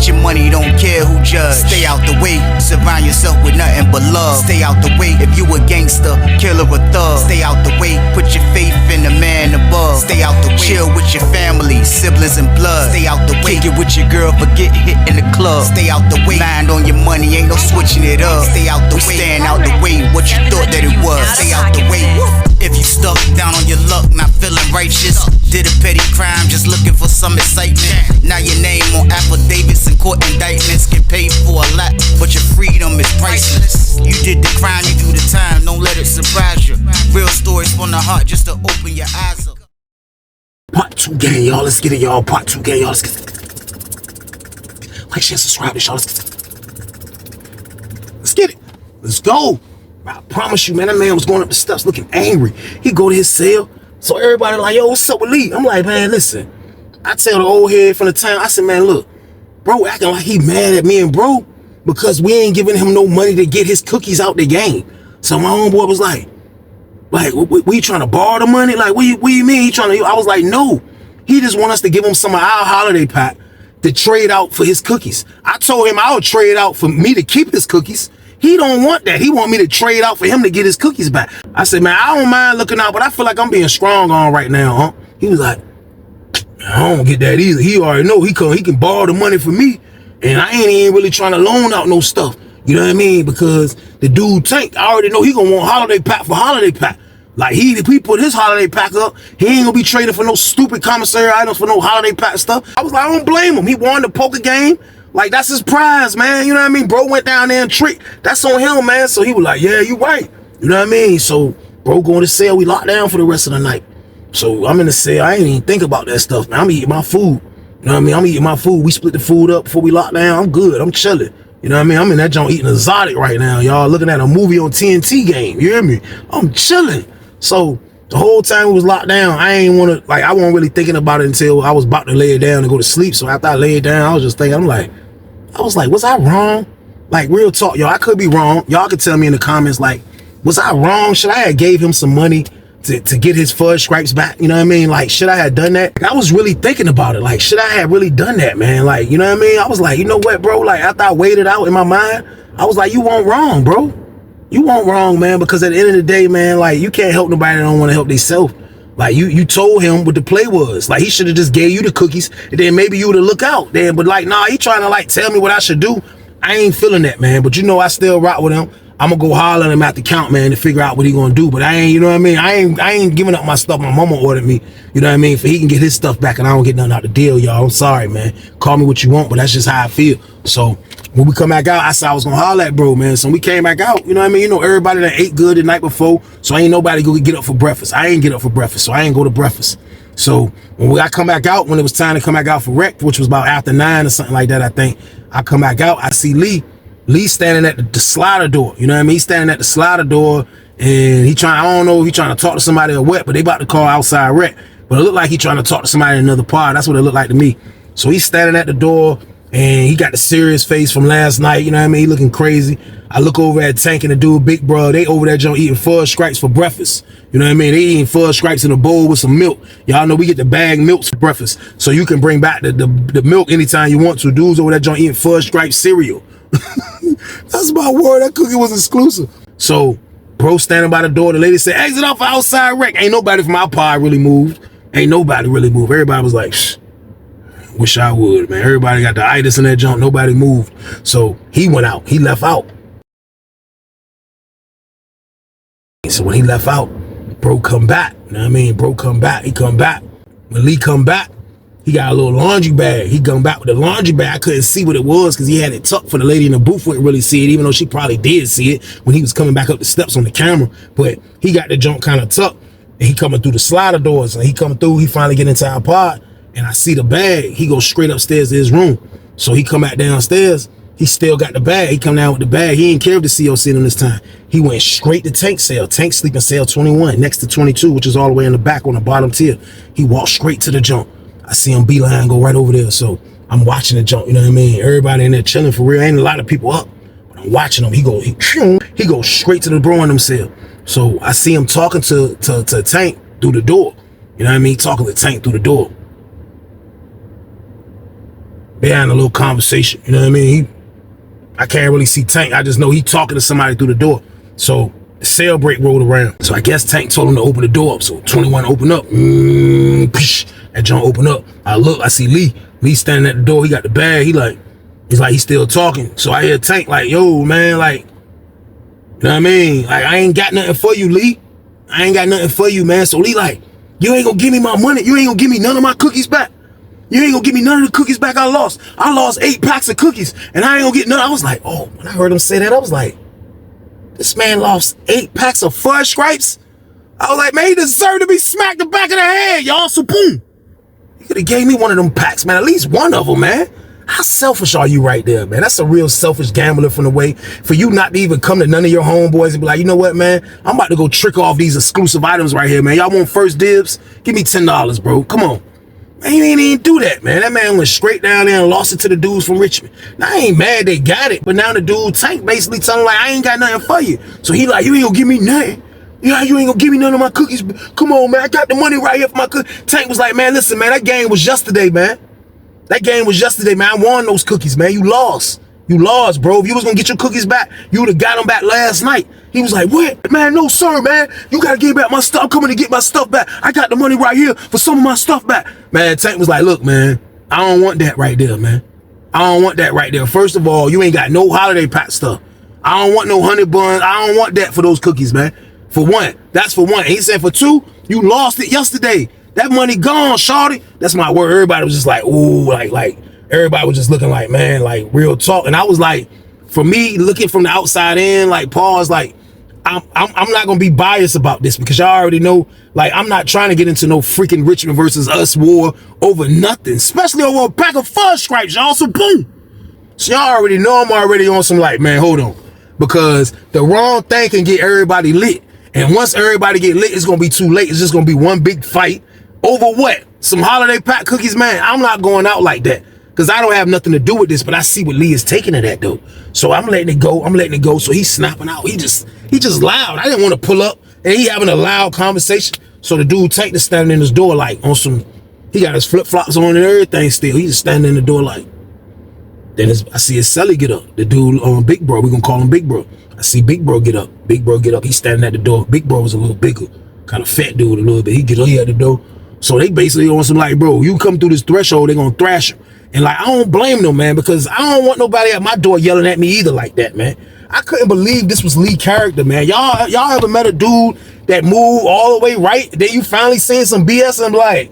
Get your money, don't care who judge. Stay out the way, surround yourself with nothing but love. Stay out the way, if you a gangster, killer or thug. Stay out the way, put your faith in the man above. Stay out the way, chill with your family, siblings and blood. Stay out the way, kick it with your girl, forget hit in the club. Stay out the way, mind on your money, ain't no switching it up. Stay out the way, stand out the way, what you thought that it was. Stay out the way. If you stuck down on your luck, not feeling righteous, did a petty crime, just looking for some excitement. Now your name on affidavits and court indictments, get paid for a lot, but your freedom is priceless. You did the crime, you do the time, don't let it surprise you. Real stories from the heart, just to open your eyes up. Part 2 gang, y'all. Let's get it, y'all. Part 2 gang, y'all. Let's get it. Like, share, subscribe, y'all. Let's get it. Let's go. I promise you, man, that man was going up the steps looking angry. He go to his cell. So everybody like, yo, what's up with Lee? I'm like, man, listen. I tell the old head from the town, I said, man, look, bro acting like he mad at me and bro because we ain't giving him no money to get his cookies out the game. So my homeboy was like, we trying to borrow the money? Like, what you mean? He trying to? I was like, no. He just want us to give him some of our holiday pack to trade out for his cookies. I told him I would trade out for me to keep his cookies. He don't want that. He want me to trade out for him to get his cookies back. I said, man, I don't mind looking out, but I feel like I'm being strong on right now, huh? He was like, I don't get that either. He already know he can borrow the money for me, and I ain't really trying to loan out no stuff. You know what I mean? Because the dude Tank, I already know he gonna want holiday pack for holiday pack. Like if he put his holiday pack up, he ain't gonna be trading for no stupid commissary items for no holiday pack stuff. I was like, I don't blame him. He won the poker game. Like, that's his prize, man. You know what I mean? Bro went down there and tricked. That's on him, man. So he was like, yeah, you right. You know what I mean? So bro going to cell. We locked down for the rest of the night. So I'm in the cell. I ain't even think about that stuff, man. I'm eating my food. You know what I mean? I'm eating my food. We split the food up before we locked down. I'm good. I'm chilling. You know what I mean? I'm in that joint eating exotic right now, y'all. Looking at a movie on TNT game. You hear me? I'm chilling. So the whole time we was locked down, I wasn't really thinking about it until I was about to lay it down and go to sleep. So after I lay it down, I was just thinking, I was like, was I wrong? Like, real talk, y'all, I could be wrong. Y'all could tell me in the comments, like, was I wrong? Should I have gave him some money to get his fudge stripes back? You know what I mean? Like, should I have done that? I was really thinking about it. Like, should I have really done that, man? Like, you know what I mean? I was like, you know what, bro? Like, after I weighed it out in my mind, I was like, you weren't wrong, bro. You weren't wrong, man, because at the end of the day, man, like, you can't help nobody that don't want to help themselves. Like, you told him what the play was. Like, he should have just gave you the cookies, and then maybe you would have looked out then. But like, nah, he trying to like tell me what I should do. I ain't feeling that, man. But you know, I still rock with him. I'm gonna go holler at him at the count, man, to figure out what he gonna do. But I ain't, you know what I mean? I ain't giving up my stuff. My mama ordered me, you know what I mean, for he can get his stuff back, and I don't get nothing out the deal, y'all. I'm sorry, man. Call me what you want, but that's just how I feel. So when we come back out, I said I was gonna holler at bro, man. So we came back out, you know what I mean? You know, everybody that ate good the night before, so ain't nobody go get up for breakfast. I ain't get up for breakfast, so I ain't go to breakfast. So when I come back out, when it was time to come back out for rec, which was about after 9 or something like that, I think, I come back out, I see Lee standing at the slider door. You know what I mean? He's standing at the slider door, and I don't know if he trying to talk to somebody or what, but they about to call outside rec. But it looked like he trying to talk to somebody in another part. That's what it looked like to me. So he's standing at the door, and he got the serious face from last night. You know what I mean? He looking crazy. I look over at Tank and the dude, Big Bro. They over there joint eating fudge stripes for breakfast. You know what I mean? They eating fudge stripes in a bowl with some milk. Y'all know we get the bagged milks for breakfast, so you can bring back the milk anytime you want to. Dudes over there joint eating fudge stripe cereal. That's my word. That cookie was exclusive. So bro standing by the door. The lady said, exit off outside rec. Ain't nobody from our pod really moved. Ain't nobody really moved. Everybody was like, shh. Wish I would, man. Everybody got the itis in that junk. Nobody moved. So he went out. He left out. So when he left out, bro come back. You know what I mean? Bro come back. He come back. When Lee come back, he got a little laundry bag. He come back with the laundry bag. I couldn't see what it was because he had it tucked for the lady in the booth wouldn't really see it, even though she probably did see it when he was coming back up the steps on the camera. But he got the junk kind of tucked, and he coming through the slider doors. And he coming through, he finally get into our pod, and I see the bag. He goes straight upstairs to his room. So he come back downstairs. He still got the bag. He come down with the bag. He ain't care if the CO seen him this time. He went straight to Tank's cell. Tank sleeping cell 21 next to 22, which is all the way in the back on the bottom tier. He walked straight to the junk. I see him beeline go right over there. So I'm watching the junk, you know what I mean? Everybody in there chilling for real. Ain't a lot of people up, but I'm watching him. He goes straight to the bro in them cell. So I see him talking to Tank through the door. You know what I mean? Talking to Tank through the door. They had a little conversation, you know what I mean? I can't really see Tank. I just know he talking to somebody through the door. So the cell break rolled around. So I guess Tank told him to open the door up. So 21 opened up. That joint opened up. I look, I see Lee. Lee standing at the door. He got the bag. He's still talking. So I hear Tank like, yo, man, like, you know what I mean? Like, I ain't got nothing for you, Lee. I ain't got nothing for you, man. So Lee like, you ain't gonna give me my money. You ain't gonna give me none of my cookies back. You ain't gonna give me none of the cookies back I lost. I lost 8 packs of cookies and I ain't gonna get none. I was like, oh, when I heard him say that, I was like, this man lost 8 packs of Fudge Stripes. I was like, man, he deserved to be smacked the back of the head, y'all. So boom. He could have gave me one of them packs, man. At least one of them, man. How selfish are you right there, man? That's a real selfish gambler from the way for you not to even come to none of your homeboys and be like, you know what, man? I'm about to go trick off these exclusive items right here, man. Y'all want first dibs? Give me $10, bro. Come on. Man, he ain't even do that, man. That man went straight down there and lost it to the dudes from Richmond. Now, I ain't mad they got it, but now the dude, Tank, basically telling him, like, I ain't got nothing for you. So he like, you ain't gonna give me nothing. Yeah, you ain't gonna give me none of my cookies. Come on, man. I got the money right here for my cookies. Tank was like, man, listen, man, that game was yesterday, man. That game was yesterday, man. I won those cookies, man. You lost. You lost, bro. If you was gonna get your cookies back, you would have got them back last night. He was like, what? Man, no, sir, man. You gotta give back my stuff. I'm coming to get my stuff back. I got the money right here for some of my stuff back. Man, Tank was like, look, man, I don't want that right there, man. I don't want that right there. First of all, you ain't got no holiday pack stuff. I don't want no honey buns. I don't want that for those cookies, man. For one, that's for one. And he said for two, you lost it yesterday. That money gone, shawty. That's my word. Everybody was just like, ooh, like everybody was just looking like, man, like real talk. And I was like, for me, looking from the outside in, like pause, like I'm not gonna be biased about this because y'all already know, like I'm not trying to get into no freaking Richmond versus us war over nothing, especially over a pack of Fudge Stripes, y'all. So boom. So y'all already know I'm already on some like, man, hold on, because the wrong thing can get everybody lit, and once everybody get lit, it's gonna be too late. It's just gonna be one big fight over what? Some holiday pack cookies, man. I'm not going out like that because I don't have nothing to do with this, but I see what Lee is taking to that though. So I'm letting it go. I'm letting it go. So he's snapping out. He just loud. I didn't want to pull up and he having a loud conversation. So the dude Tank is standing in his door like on some, he got his flip-flops on and everything still. He just standing in the door like, then I see his celly get up. The dude on Big Bro, we're gonna call him Big Bro. I see Big Bro get up. Big Bro get up. He's standing at the door. Big Bro was a little bigger, kind of fat dude a little bit. He get up, he at the door. So they basically on some like, bro, you come through this threshold, they're gonna thrash him. And like, I don't blame them, man, because I don't want nobody at my door yelling at me either like that, man. I couldn't believe this was Lee character, man. Y'all ever met a dude that moved all the way right, then you finally seen some BS and I'm like,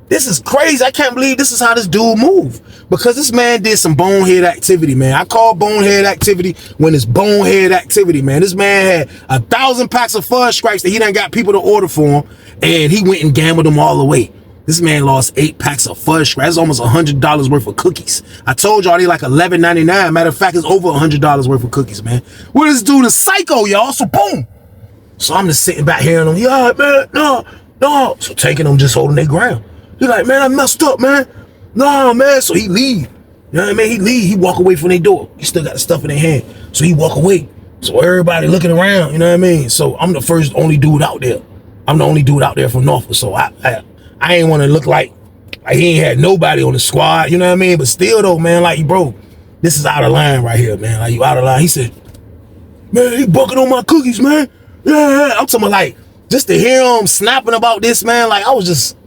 this is crazy. I can't believe this is how this dude moved. Because this man did some bonehead activity, man. I call bonehead activity when it's bonehead activity, man. This man had 1,000 packs of Fudge Stripes that he done got people to order for him, and he went and gambled them all away. This man lost 8 packs of Fudge Stripes. That's almost $100 worth of cookies. I told y'all they like $11.99. Matter of fact, it's over $100 worth of cookies, man. Well, this dude is psycho, y'all. So boom. So I'm just sitting back hearing them. Yeah, man, no. So taking them, just holding their ground. He like, man, I messed up, man. No, man. So he leave. You know what I mean? He leave. He walk away from their door. He still got the stuff in their hand. So he walk away. So everybody looking around, you know what I mean? So I'm the only dude out there. I'm the only dude out there from Norfolk. So I ain't want to look like he ain't had nobody on the squad, you know what I mean? But still though, man, like, bro, this is out of line right here, man. Like, you out of line. He said, man, he bucking on my cookies, man. Yeah. I'm talking about, like, just to hear him snapping about this, man, like, I was just,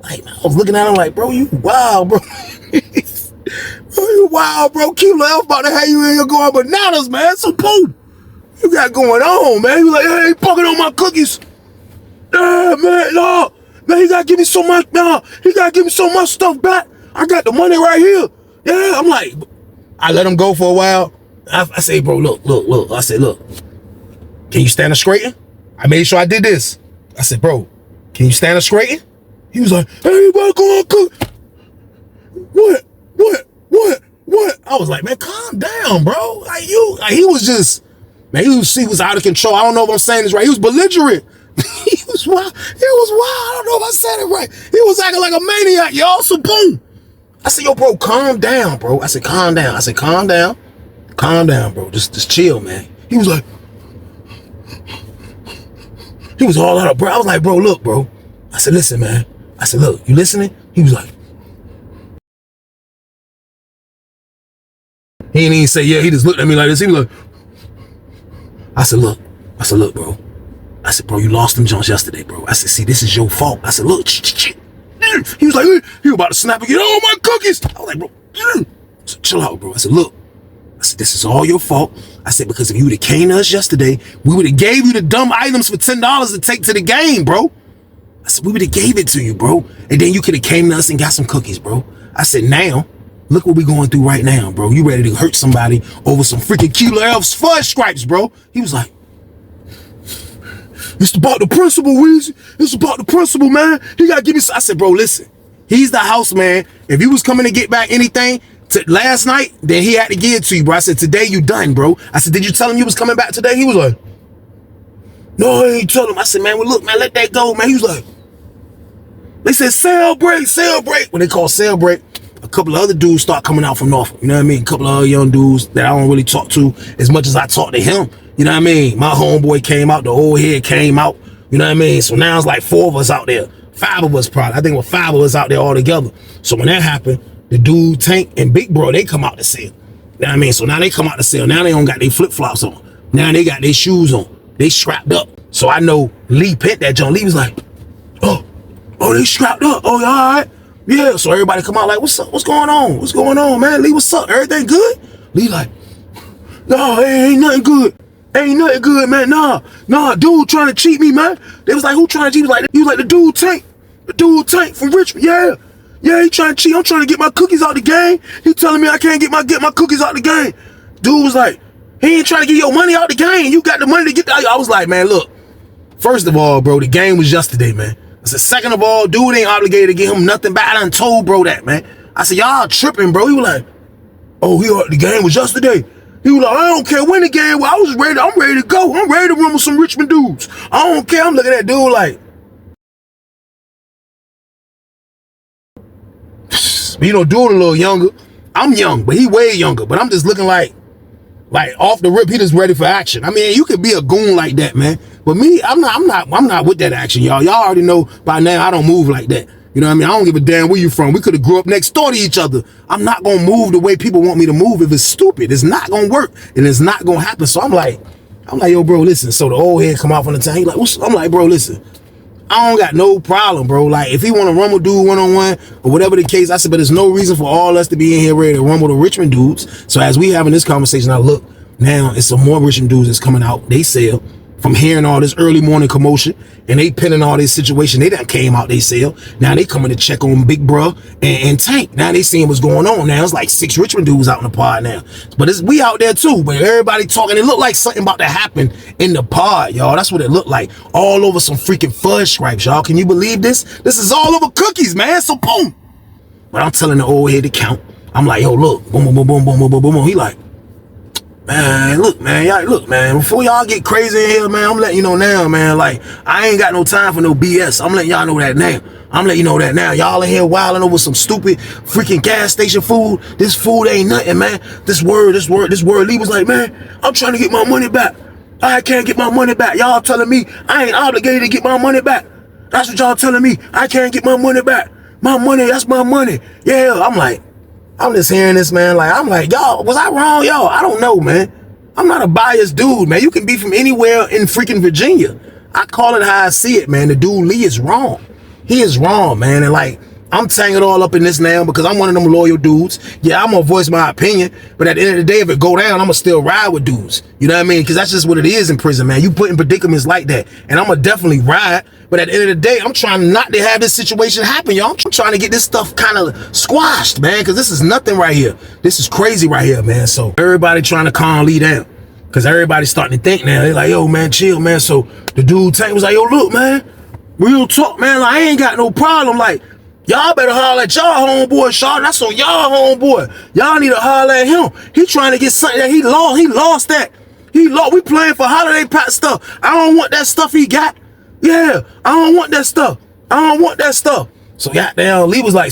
like, I was looking at him like, bro, you wild, bro. Bro, you wild, bro. Kilo F about to have you in here going bananas, man. So, boom, you got going on, man. He was like, hey, he bucking on my cookies. Yeah, man, no. Man, he gotta give me so much, nah. He gotta give me so much stuff back. I got the money right here. Yeah, I'm like, I let him go for a while. I say, bro, look. I said, look, can you stand up straighten? I made sure I did this. I said, bro, can you stand up straighten? He was like, hey, bro, go on, cook. What? I was like, man, calm down, bro. Like he was just, man, he was out of control. I don't know if I'm saying this right. He was belligerent. He was wild. I don't know if I said it right. He was acting like a maniac, y'all. So boom. I said, yo, bro, calm down, bro. I said, calm down. Calm down, bro. Just chill, man. He was like, he was all out of breath. I was like, bro, look, bro. I said, listen, man. I said, look, you listening? He was like, He didn't even say yeah. He just looked at me like this. He was like, I said, look, bro. I said, bro, you lost them Jones yesterday, bro. I said, see, this is your fault. I said, look, he was like, he was about to snap again. Oh, my cookies. I was like, bro, I said, chill out, bro. I said, look, I said, this is all your fault. I said, because if you would have came to us yesterday, we would have gave you the dumb items for $10 to take to the game, bro. I said, we would have gave it to you, bro. And then you could have came to us and got some cookies, bro. I said, now, look what we going through right now, bro. You ready to hurt somebody over some freaking Kilo Elf's fudge stripes, bro. He was like, it's about the principle, Weezy. It's about the principle, man. He got to give me some. I said, bro, listen. He's the house man. If you was coming to get back anything last night, then he had to give it to you, bro. I said, today you done, bro. I said, did you tell him you was coming back today? He was like, no, I ain't tell him. I said, man, well, look, man, let that go, man. He was like, they said, celebrate. When they call celebrate, a couple of other dudes start coming out from Norfolk. You know what I mean? A couple of other young dudes that I don't really talk to as much as I talk to him. You know what I mean? My homeboy came out, the old head came out. You know what I mean? So now it's like 4 of us out there. 5 of us probably. I think we're 5 of us out there all together. So when that happened, the dude, Tank, and Big Bro, they come out to sell. You know what I mean? So now they come out to sell. Now they don't got their flip-flops on. Now they got their shoes on. They strapped up. So I know Lee pet that John. Lee was like, oh, they strapped up. Oh, you all right? Yeah. So everybody come out like, what's up? What's going on? What's going on, man? Lee, what's up? Everything good? Lee like, no, ain't nothing good. Ain't nothing good, man. Nah, dude trying to cheat me, man. They was like, who trying to cheat? He was like the dude Tank. The dude Tank from Richmond. Yeah, he trying to cheat. I'm trying to get my cookies out the game. He telling me I can't get my cookies out the game. Dude was like, he ain't trying to get your money out the game. You got the money to get that. I was like, man, look. First of all, bro, the game was yesterday, man. I said, second of all, dude ain't obligated to get him nothing back. I done told bro that, man. I said, y'all tripping, bro. He was like, oh, the game was yesterday. He was like, I don't care when the game was. I'm ready to go. I'm ready to run with some Richmond dudes. I don't care. I'm looking at that dude like, you know, dude a little younger. I'm young, but he way younger. But I'm just looking like off the rip, he just ready for action. I mean, you could be a goon like that, man. But me, I'm not with that action, y'all. Y'all already know by now I don't move like that. You know what I mean? I don't give a damn where you from. We could have grew up next door to each other. I'm not going to move the way people want me to move if it's stupid. It's not going to work, and it's not going to happen. So I'm like, yo, bro, listen. So the old head come out from the town. He like, I'm like, bro, listen. I don't got no problem, bro. Like, if he want to rumble dude one-on-one or whatever the case, I said, but there's no reason for all us to be in here ready to rumble the Richmond dudes. So as we having this conversation, I look, now it's some more Richmond dudes that's coming out. They sell from hearing all this early morning commotion, and they pinning all this situation. They done came out, they sell. Now they coming to check on Big Bruh and Tank. Now they seeing what's going on. Now it's like 6 Richmond dudes out in the pod now. But we out there too, but everybody talking. It looked like something about to happen in the pod, y'all. That's what it looked like. All over some freaking fudge stripes, y'all. Can you believe this? This is all over cookies, man. So boom. But I'm telling the old head to count. I'm like, yo, look. Boom, boom, boom, boom, boom, boom, boom, boom. He like, man, look, man, y'all, look, man, before y'all get crazy in here, man, I'm letting you know now, man, like, I ain't got no time for no BS. I'm letting y'all know that now. I'm letting you know that now. Y'all in here wilding over some stupid freaking gas station food. This food ain't nothing, man. This word. Lee was like, man, I'm trying to get my money back. I can't get my money back. Y'all telling me I ain't obligated to get my money back. That's what y'all telling me. I can't get my money back. My money, that's my money. Yeah, I'm just hearing this, man. Like, I'm like, y'all, was I wrong, y'all? I don't know, man. I'm not a biased dude, man. You can be from anywhere in freaking Virginia. I call it how I see it, man. The dude Lee is wrong. He is wrong, man. And like, I'm tangled all up in this now because I'm one of them loyal dudes. Yeah, I'm gonna voice my opinion, but at the end of the day, if it go down, I'm gonna still ride with dudes. You know what I mean? Because that's just what it is in prison, man. You put in predicaments like that, and I'm gonna definitely ride. But at the end of the day, I'm trying not to have this situation happen, y'all. I'm trying to get this stuff kind of squashed, man, because this is nothing right here. This is crazy right here, man. So everybody trying to calm Lee down, because everybody's starting to think now. They're like, yo, man, chill, man. So the dude Tank was like, yo, look, man, real talk, man. Like, I ain't got no problem. Like, y'all better holler at y'all homeboy, Shaw. That's on y'all homeboy. Y'all need to holler at him. He trying to get something that he lost. He lost that. He lost. We playing for holiday pack stuff. I don't want that stuff he got. Yeah, I don't want that stuff. I don't want that stuff. So goddamn, Lee was like,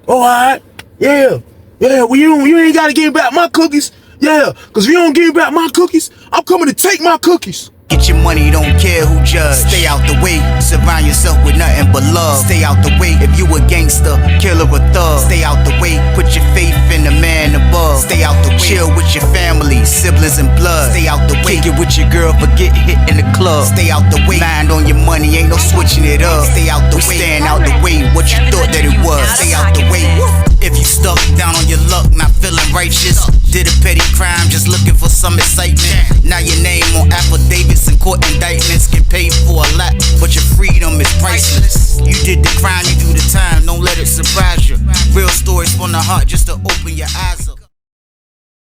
oh, all right, yeah, well, you ain't gotta give me back my cookies. Yeah, because if you don't give me back my cookies, I'm coming to take my cookies. Get your money, don't care who judge. Stay out the way, surround yourself with nothing but love. Stay out the way if you a gangster, killer or thug. Stay out the way, put your faith in the man above. Stay out the way, chill with your family, siblings and blood. Stay out the way, kick it with your girl, forget hit in the club. Stay out the way, mind on your money, ain't no switching it up. Stay out the way, stand out the way, what you thought that it was. Stay out the way. If you stuck down on your luck, not feeling righteous, did a petty crime, just looking for some excitement. Now your name on affidavits and court indictments, get paid for a lot, but your freedom is priceless. You did the crime, you do the time, don't let it surprise you. Real stories from the heart, just to open your eyes up.